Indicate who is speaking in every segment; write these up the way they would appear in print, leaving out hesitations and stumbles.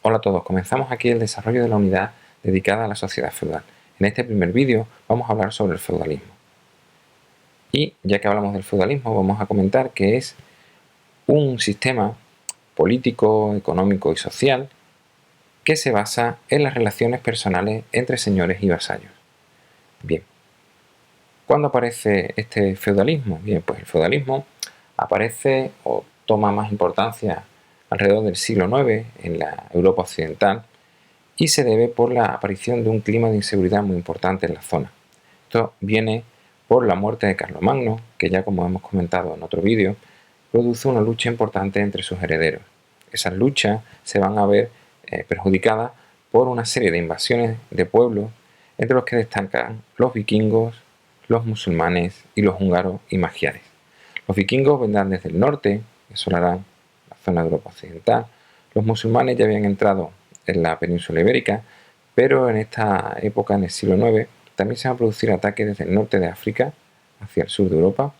Speaker 1: Hola a todos, comenzamos aquí el desarrollo de la unidad dedicada a la sociedad feudal. En este primer vídeo vamos a hablar sobre el feudalismo. Y ya que hablamos del feudalismo, vamos a comentar que es un sistema político, económico y social que se basa en las relaciones personales entre señores y vasallos. Bien, ¿cuándo aparece este feudalismo? Bien, pues el feudalismo aparece o toma más importancia alrededor del siglo IX en la Europa occidental, y se debe por la aparición de un clima de inseguridad muy importante en la zona. Esto viene por la muerte de Carlomagno, que ya como hemos comentado en otro vídeo, produce una lucha importante entre sus herederos. Esas luchas se van a ver perjudicadas por una serie de invasiones de pueblos, entre los que destacan los vikingos, los musulmanes y los húngaros y magiares. Los vikingos vendrán desde el norte, asolarán la zona de Europa occidental. Los musulmanes ya habían entrado en la península ibérica, pero en esta época, en el siglo IX, también se van a producir ataques desde el norte de África hacia el sur de Europa,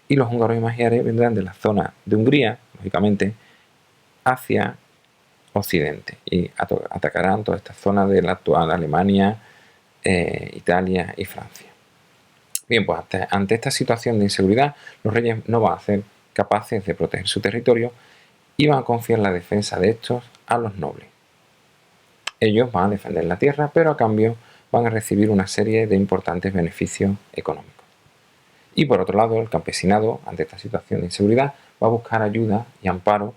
Speaker 1: y los húngaros y magiares vendrán de la zona de Hungría, lógicamente, hacia Occidente y atacarán toda esta zona de la actual Alemania, Italia y Francia. Bien, pues ante esta situación de inseguridad, los reyes no van a ser capaces de proteger su territorio y van a confiar la defensa de estos a los nobles. Ellos van a defender la tierra, pero a cambio van a recibir una serie de importantes beneficios económicos. Y por otro lado, el campesinado, ante esta situación de inseguridad, va a buscar ayuda y amparo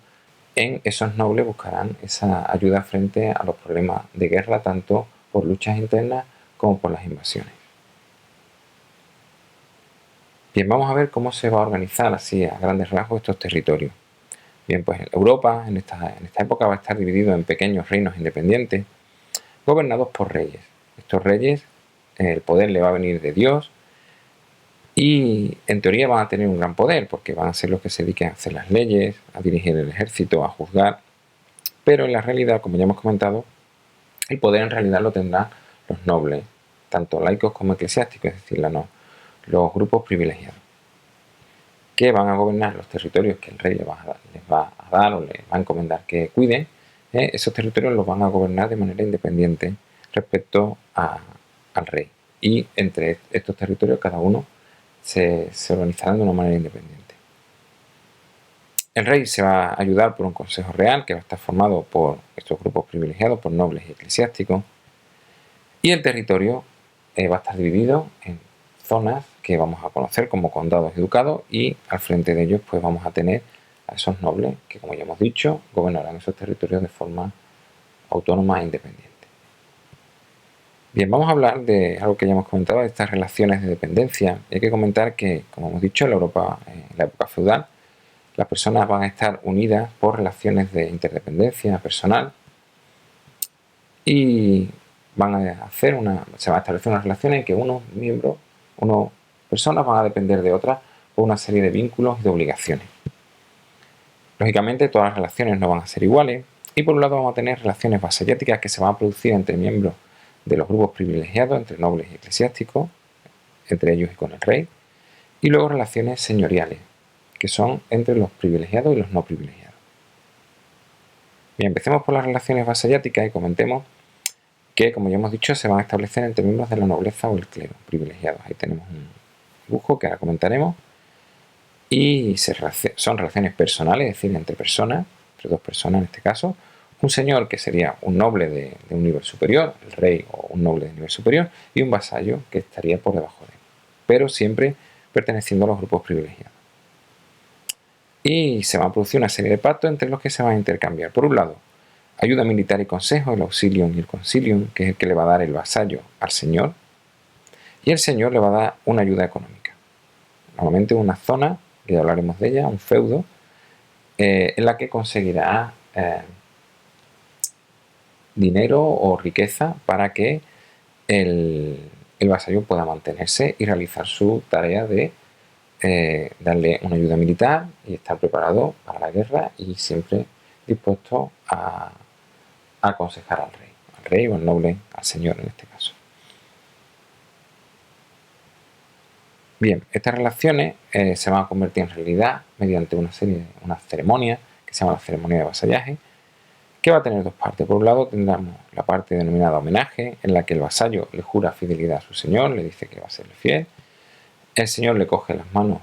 Speaker 1: en esos nobles, buscarán esa ayuda frente a los problemas de guerra, tanto por luchas internas como por las invasiones. Bien, vamos a ver cómo se va a organizar así a grandes rasgos estos territorios. Bien, pues Europa en esta época va a estar dividido en pequeños reinos independientes, gobernados por reyes. Estos reyes, el poder le va a venir de Dios y en teoría van a tener un gran poder porque van a ser los que se dediquen a hacer las leyes, a dirigir el ejército, a juzgar, pero en la realidad, como ya hemos comentado, el poder en realidad lo tendrán los nobles, tanto laicos como eclesiásticos, es decir, los grupos privilegiados, que van a gobernar los territorios que el rey les va a dar o les va a encomendar que cuiden. Esos territorios los van a gobernar de manera independiente respecto al rey, y entre estos territorios cada uno se organizarán de una manera independiente. El rey se va a ayudar por un consejo real que va a estar formado por estos grupos privilegiados, por nobles y eclesiásticos, y el territorio va a estar dividido en zonas que vamos a conocer como condados y ducados, y al frente de ellos pues vamos a tener a esos nobles que, como ya hemos dicho, gobernarán esos territorios de forma autónoma e independiente. Bien, vamos a hablar de algo que ya hemos comentado, de estas relaciones de dependencia. Hay que comentar que, como hemos dicho, en la época feudal, las personas van a estar unidas por relaciones de interdependencia personal y se va a establecer una relación en que unos personas van a depender de otras por una serie de vínculos y de obligaciones. Lógicamente, todas las relaciones no van a ser iguales, y por un lado vamos a tener relaciones vasalláticas que se van a producir entre miembros de los grupos privilegiados, entre nobles y eclesiásticos, entre ellos y con el rey, y luego relaciones señoriales, que son entre los privilegiados y los no privilegiados. Bien, empecemos por las relaciones vasalláticas y comentemos que, como ya hemos dicho, se van a establecer entre miembros de la nobleza o el clero privilegiados. Ahí tenemos un dibujo que ahora comentaremos, y son relaciones personales, es decir, entre personas, entre dos personas en este caso, un señor que sería un noble de un nivel superior, el rey o un noble de nivel superior, y un vasallo que estaría por debajo de él, pero siempre perteneciendo a los grupos privilegiados. Y se va a producir una serie de pactos entre los que se van a intercambiar, por un lado, ayuda militar y consejo, el auxilium y el concilium, que es el que le va a dar el vasallo al señor, y el señor le va a dar una ayuda económica. Normalmente una zona, que ya hablaremos de ella, un feudo, en la que conseguirá dinero o riqueza para que el vasallo pueda mantenerse y realizar su tarea de darle una ayuda militar y estar preparado para la guerra y siempre dispuesto a aconsejar al rey o al noble, al señor en este caso. Bien, estas relaciones se van a convertir en realidad mediante una ceremonias que se llama la ceremonia de vasallaje, que va a tener dos partes. Por un lado tendremos la parte denominada homenaje, en la que el vasallo le jura fidelidad a su señor, le dice que va a serle fiel. El señor le coge las manos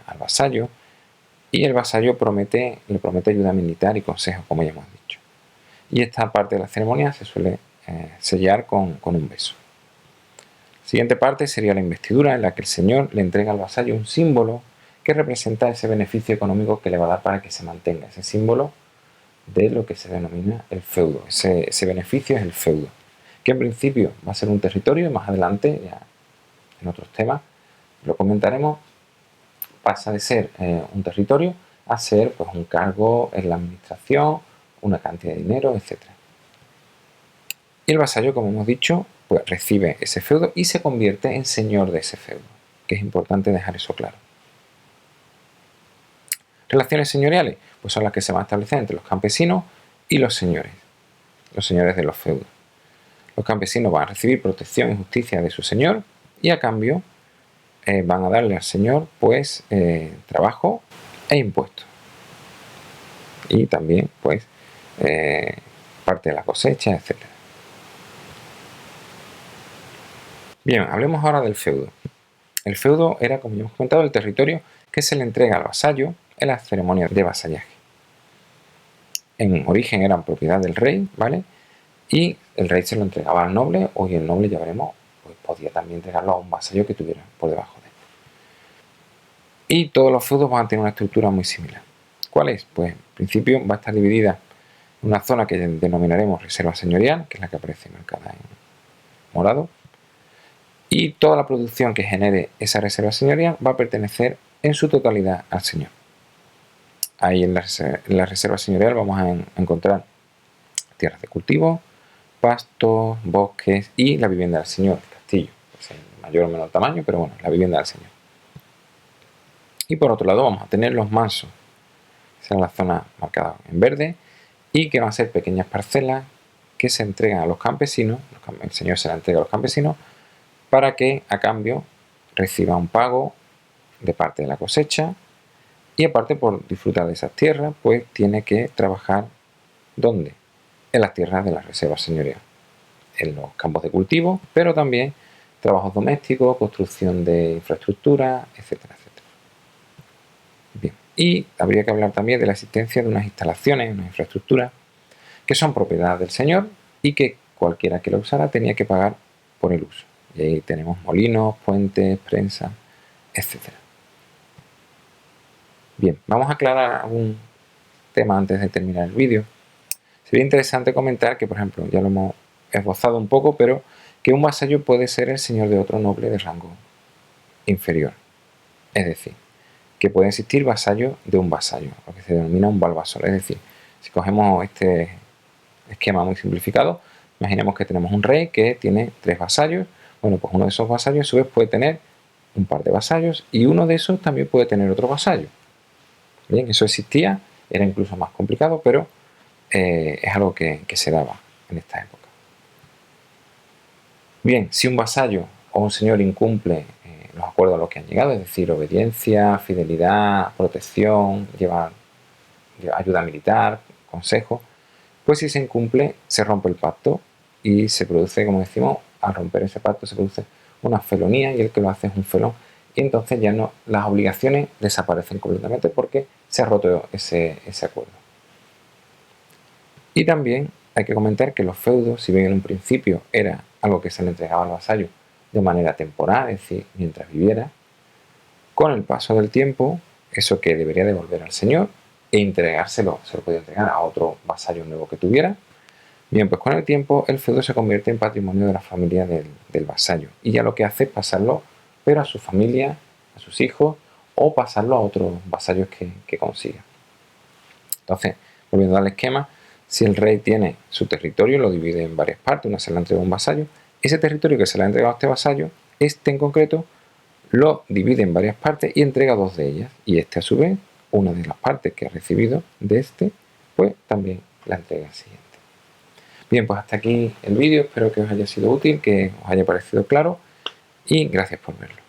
Speaker 1: al vasallo y el vasallo le promete ayuda militar y consejo, como ya hemos dicho. Y esta parte de la ceremonia se suele sellar con un beso. Siguiente parte sería la investidura, en la que el señor le entrega al vasallo un símbolo que representa ese beneficio económico que le va a dar para que se mantenga, ese símbolo de lo que se denomina el feudo. Ese beneficio es el feudo, que en principio va a ser un territorio, y más adelante, ya en otros temas, lo comentaremos, pasa de ser un territorio a ser pues, un cargo en la administración, una cantidad de dinero, etc. Y el vasallo, como hemos dicho, pues recibe ese feudo y se convierte en señor de ese feudo, que es importante dejar eso claro. Relaciones señoriales, pues son las que se van a establecer entre los campesinos y los señores de los feudos. Los campesinos van a recibir protección y justicia de su señor y a cambio van a darle al señor pues trabajo e impuestos. Y también pues parte de la cosecha, etc. Bien, hablemos ahora del feudo. El feudo era, como ya hemos comentado, el territorio que se le entrega al vasallo en las ceremonias de vasallaje. En origen eran propiedad del rey, ¿vale? Y el rey se lo entregaba al noble, o el noble, ya veremos, pues podía también entregarlo a un vasallo que tuviera por debajo de él. Y todos los feudos van a tener una estructura muy similar. ¿Cuál es? Pues en principio va a estar dividida en una zona que denominaremos reserva señorial, que es la que aparece marcada en morado, y toda la producción que genere esa reserva señorial va a pertenecer en su totalidad al señor. Ahí en la reserva señorial vamos a encontrar tierras de cultivo, pastos, bosques y la vivienda del señor, el castillo, pues en mayor o menor tamaño, pero bueno, la vivienda del señor. Y por otro lado vamos a tener los mansos, esa es la zona marcada en verde, y que van a ser pequeñas parcelas que se entregan a los campesinos, el señor se la entrega a los campesinos, para que a cambio reciba un pago de parte de la cosecha, y aparte por disfrutar de esas tierras, pues tiene que trabajar, ¿dónde? En las tierras de la reserva señorial, en los campos de cultivo, pero también trabajos domésticos, construcción de infraestructura, etcétera, etcétera. Bien, y habría que hablar también de la existencia de unas instalaciones, unas infraestructuras, que son propiedad del señor y que cualquiera que lo usara tenía que pagar por el uso. Y ahí tenemos molinos, puentes, prensas, etcétera. Bien, vamos a aclarar algún tema antes de terminar el vídeo. Sería interesante comentar que, por ejemplo, ya lo hemos esbozado un poco, pero que un vasallo puede ser el señor de otro noble de rango inferior. Es decir, que puede existir vasallo de un vasallo, lo que se denomina un valvasor. Es decir, si cogemos este esquema muy simplificado, imaginemos que tenemos un rey que tiene 3 vasallos. Bueno, pues uno de esos vasallos a su vez puede tener un par de vasallos y uno de esos también puede tener otro vasallo. Bien, eso existía, era incluso más complicado, pero es algo que se daba en esta época. Bien, si un vasallo o un señor incumple los acuerdos a los que han llegado, es decir, obediencia, fidelidad, protección, lleva ayuda militar, consejo, pues si se incumple, se rompe el pacto y se produce, como decimos, al romper ese pacto se produce una felonía y el que lo hace es un felón. Y entonces ya no, las obligaciones desaparecen completamente porque se ha roto ese acuerdo. Y también hay que comentar que los feudos, si bien en un principio era algo que se le entregaba al vasallo de manera temporal, es decir, mientras viviera, con el paso del tiempo, eso que debería devolver al señor e entregárselo, se lo podía entregar a otro vasallo nuevo que tuviera. Bien, pues con el tiempo el feudo se convierte en patrimonio de la familia del vasallo y ya lo que hace es pasarlo, pero a su familia, a sus hijos, o pasarlo a otros vasallos que consiga. Entonces, volviendo al esquema, si el rey tiene su territorio, lo divide en varias partes, una se la entrega a un vasallo, ese territorio que se le ha entregado a este vasallo, este en concreto, lo divide en varias partes y entrega 2 de ellas. Y este a su vez, una de las partes que ha recibido de este, pues también la entrega al siguiente. Bien, pues hasta aquí el vídeo, espero que os haya sido útil, que os haya parecido claro y gracias por verlo.